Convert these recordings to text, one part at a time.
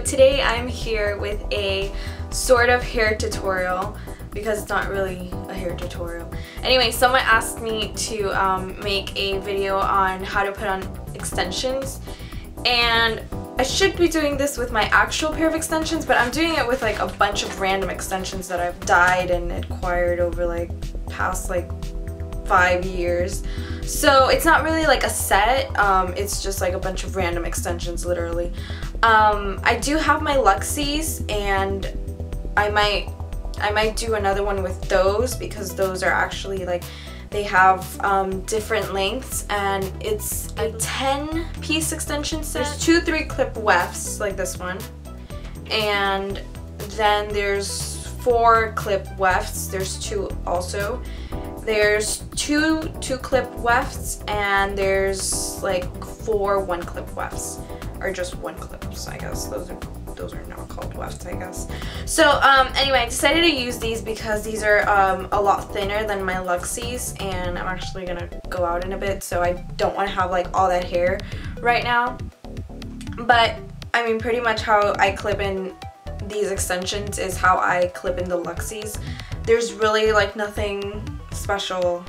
today I'm here with a sort of hair tutorial because it's not really a hair tutorial. Anyway, someone asked me to make a video on how to put on extensions, and I should be doing this with my actual pair of extensions, but I'm doing it with like a bunch of random extensions that I've dyed and acquired over like past like 5 years. So it's not really like a set, it's just like a bunch of random extensions literally. I do have my Luxies, and I might do another one with those because those are actually like, they have different lengths, and it's a 10-piece extension set. There's 2 3-clip wefts like this one, and then there's 4-clip wefts. There's 2 also. There's 2 2-clip wefts, and there's like 4 1-clip wefts, or just 1 clips, I guess. Those are not called wefts, I guess. So anyway, I decided to use these because these are a lot thinner than my Luxies, and I'm actually gonna go out in a bit, so I don't want to have like all that hair right now. But I mean, pretty much how I clip in these extensions is how I clip in the Luxies. There's really like nothing special,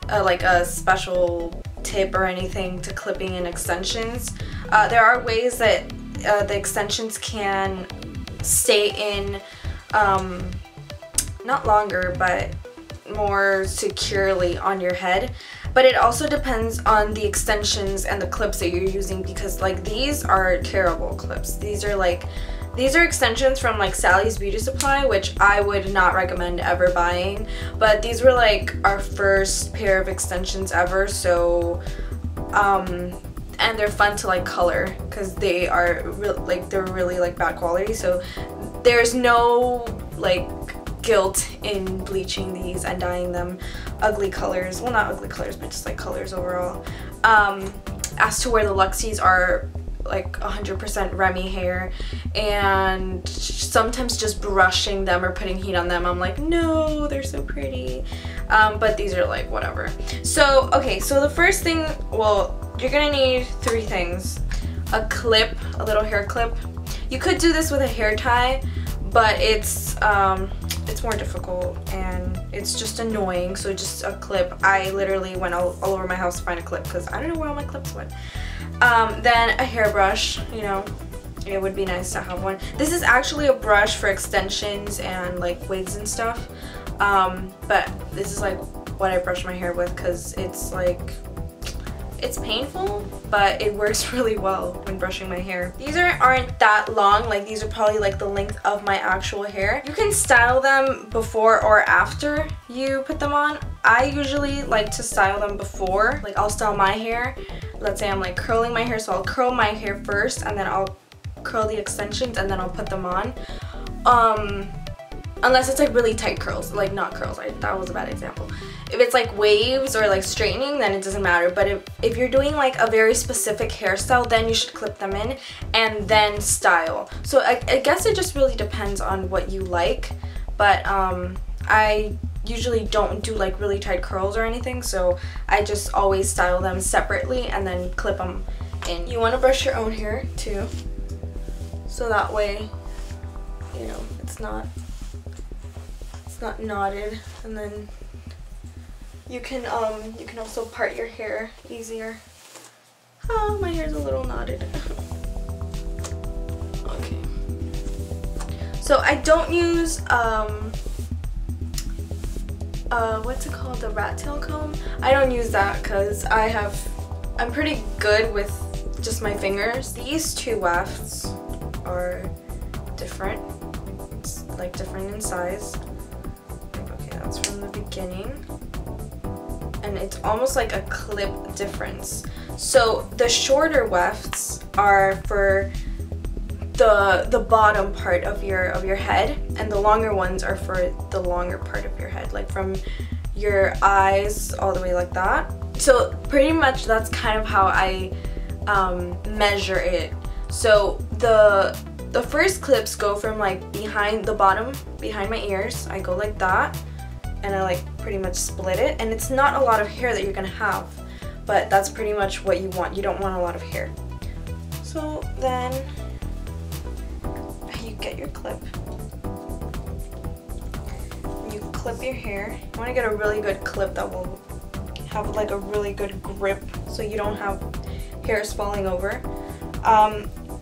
like a special tip or anything to clipping in extensions. There are ways that the extensions can stay in not longer but more securely on your head, but it also depends on the extensions and the clips that you're using, because like these are terrible clips. These are extensions from like Sally's Beauty Supply, which I would not recommend ever buying, but these were like our first pair of extensions ever. So and they're fun to like color because they are they're really like bad quality, so there's no like guilt in bleaching these and dyeing them ugly colors. Well, not ugly colors, but just like colors overall. As to where the Luxies are like 100% Remy hair, and sometimes just brushing them or putting heat on them, I'm like, no, they're so pretty. But these are like whatever. So okay, so the first thing, well, you're gonna need 3 things. A clip, a little hair clip. You could do this with a hair tie, but it's more difficult and it's just annoying, so just a clip. I literally went all over my house to find a clip because I don't know where all my clips went. Then a hairbrush, you know, it would be nice to have one. This is actually a brush for extensions and like wigs and stuff, but this is like what I brush my hair with because it's like, it's painful, but it works really well when brushing my hair. These aren't that long, like these are probably like the length of my actual hair. You can style them before or after you put them on. I usually like to style them before. Like I'll style my hair. Let's say I'm like curling my hair, so I'll curl my hair first and then I'll curl the extensions and then I'll put them on. Unless it's like really tight curls, like not curls, that was a bad example. If it's like waves or like straightening, then it doesn't matter. But if you're doing like a very specific hairstyle, then you should clip them in and then style. So I guess it just really depends on what you like. But I usually don't do like really tight curls or anything, so I just always style them separately and then clip them in. You want to brush your own hair too, so that way, you know, it's not knotted, and then you can also part your hair easier. Oh, my hair's a little knotted. Okay. So I don't use what's it called, the rat tail comb? I don't use that because I'm pretty good with just my fingers. These 2 wefts are different. It's like different in size. That's from the beginning, and it's almost like a clip difference. So the shorter wefts are for the bottom part of your head, and the longer ones are for the longer part of your head, like from your eyes all the way like that. So pretty much that's kind of how I measure it. So the first clips go from like behind the bottom, behind my ears. I go like that, and I like pretty much split it, and it's not a lot of hair that you're gonna have, but that's pretty much what you want. You don't want a lot of hair. So then you get your clip. You clip your hair. You want to get a really good clip that will have like a really good grip so you don't have hairs falling over.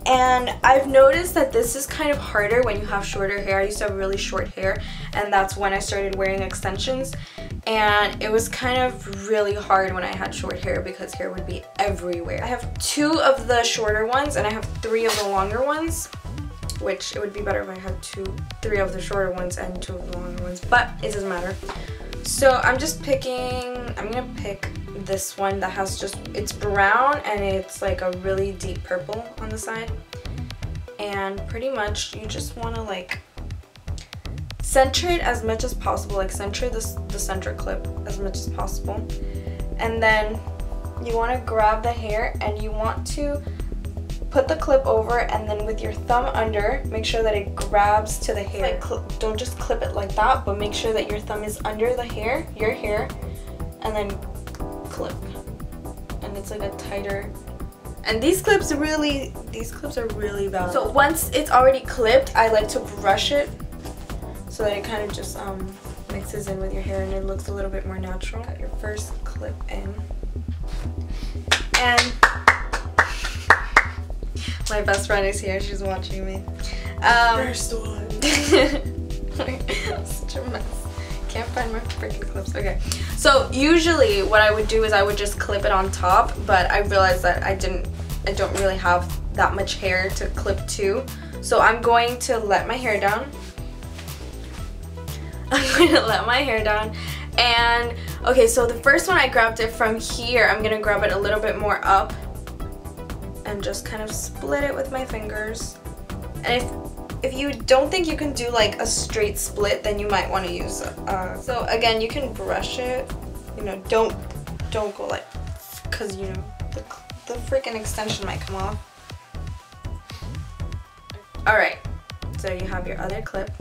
And I've noticed that this is kind of harder when you have shorter hair. I used to have really short hair, and that's when I started wearing extensions. And it was kind of really hard when I had short hair because hair would be everywhere. I have 2 of the shorter ones and I have 3 of the longer ones, which it would be better if I had 3 of the shorter ones and 2 of the longer ones, but it doesn't matter. So I'm gonna pick this one that has it's brown and it's like a really deep purple on the side. And pretty much you just want to like center it as much as possible, like center the center clip as much as possible. And then you want to grab the hair and you want to put the clip over, and then with your thumb under, make sure that it grabs to the hair. Like, don't just clip it like that, but make sure that your thumb is under the hair, your hair, and then clip. And it's like a tighter. And these clips are really bad. So once it's already clipped, I like to brush it so that it kind of just mixes in with your hair and it looks a little bit more natural. Got your first clip in. And my best friend is here, she's watching me. First one. Such a mess. Can't find my freaking clips. Okay. So usually what I would do is I would just clip it on top, but I realized that I don't really have that much hair to clip to. So I'm going to let my hair down. And okay, so the first one I grabbed it from here. I'm gonna grab it a little bit more up and just kind of split it with my fingers. And if you don't think you can do like a straight split, then you might want to use so again, you can brush it, you know, don't go like, because you know the freaking extension might come off. Alright, so you have your other clip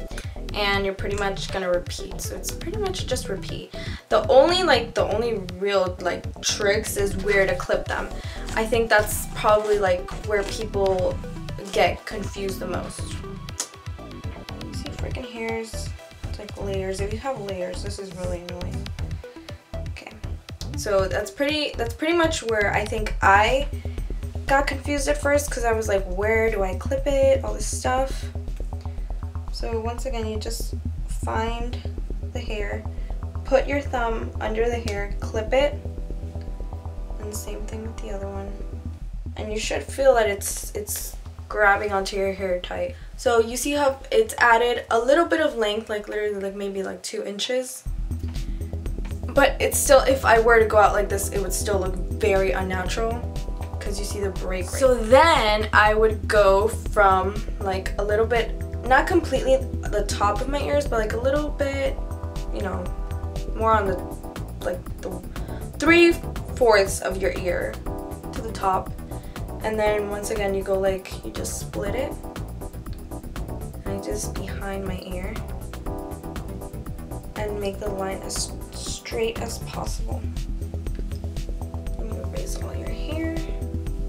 and you're pretty much gonna repeat. So it's pretty much just repeat. The only real like tricks is where to clip them. I think that's probably like where people get confused the most. See, freaking hairs, it's like layers. If you have layers, this is really annoying. Okay, so that's pretty much where I think I got confused at first, because I was like, where do I clip it, all this stuff. So once again, you just find the hair, put your thumb under the hair, clip it, and the same thing with the other one. And you should feel that it's grabbing onto your hair tight. So you see how it's added a little bit of length, like literally like maybe like 2 inches. But it's still, if I were to go out like this, it would still look very unnatural, because you see the break right. So then I would go from like a little bit, not completely the top of my ears, but like a little bit, you know, more on the, like the 3/4 of your ear to the top. And then once again, you go like, you just split it, and just behind my ear, and make the line as straight as possible. Let me erase all your hair.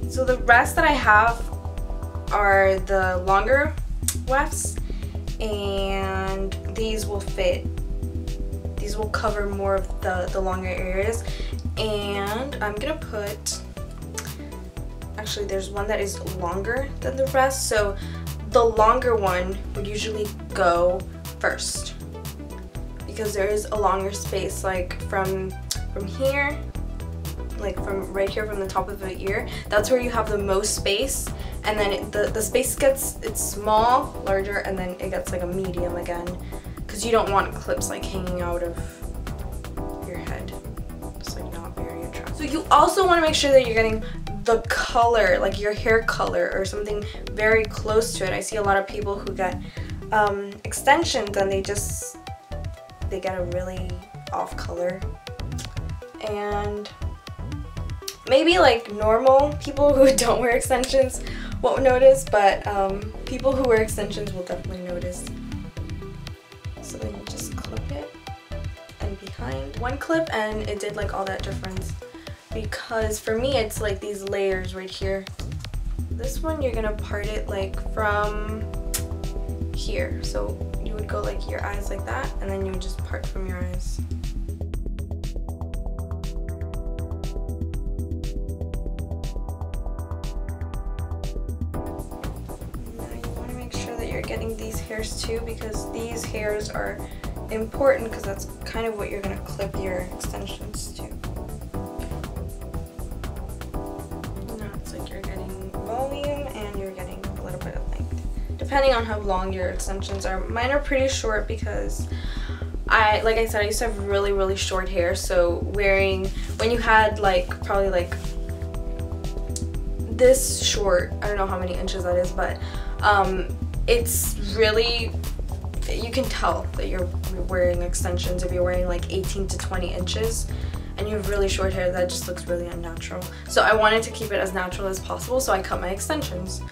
So the rest that I have are the longer wefts, and these will fit. These will cover more of the longer areas. And I'm gonna put, actually there's one that is longer than the rest, so the longer one would usually go first, because there is a longer space, like from here, like from right here, from the top of the ear, that's where you have the most space. And then the space gets, it's small, larger, and then it gets like a medium again, because you don't want clips like hanging out of your head. It's like not very attractive. So you also want to make sure that you're getting the color, like your hair color or something very close to it. I see a lot of people who get extensions and they get a really off color. And maybe like normal people who don't wear extensions won't notice, but people who wear extensions will definitely notice. So then you just clip it, and behind one clip, and it did like all that difference, because for me it's like these layers right here. This one you're gonna part it like from here. So you would go like your eyes like that, and then you would just part from your eyes. You're getting these hairs too, because these hairs are important because that's kind of what you're going to clip your extensions to. Now it's like you're getting volume and you're getting a little bit of length, depending on how long your extensions are. Mine are pretty short because like I said, I used to have really short hair, so when you had like probably like this short, I don't know how many inches that is, but it's really, you can tell that you're wearing extensions if you're wearing like 18 to 20 inches and you have really short hair. That just looks really unnatural. So I wanted to keep it as natural as possible, so I cut my extensions.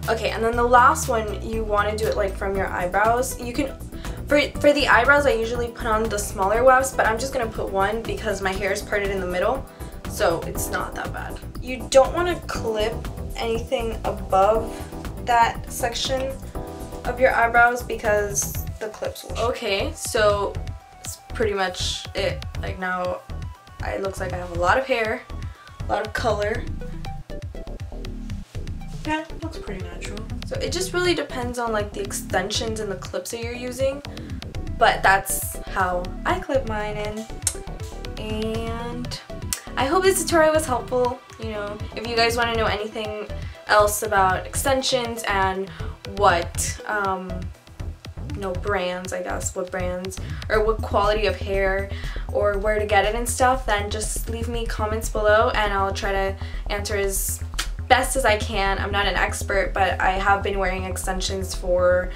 Okay, and then the last one, you want to do it like from your eyebrows. You can, for the eyebrows, I usually put on the smaller wefts, but I'm just going to put one because my hair is parted in the middle, so it's not that bad. You don't want to clip anything above that section of your eyebrows because the clips will. Okay, so it's pretty much it. Like now it looks like I have a lot of hair, a lot of color. Yeah, it looks pretty natural. So it just really depends on like the extensions and the clips that you're using, but that's how I clip mine in. And I hope this tutorial was helpful. You know, if you guys want to know anything else about extensions and what brands, I guess, what brands or what quality of hair or where to get it and stuff, then just leave me comments below and I'll try to answer as best as I can. I'm not an expert, but I have been wearing extensions for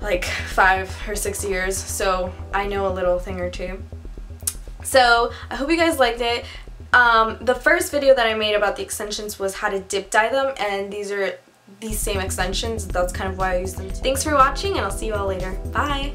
like 5 or 6 years, so I know a little thing or two. So I hope you guys liked it. The first video that I made about the extensions was how to dip dye them, and these are these same extensions. That's kind of why I use them. Thanks for watching, and I'll see you all later. Bye!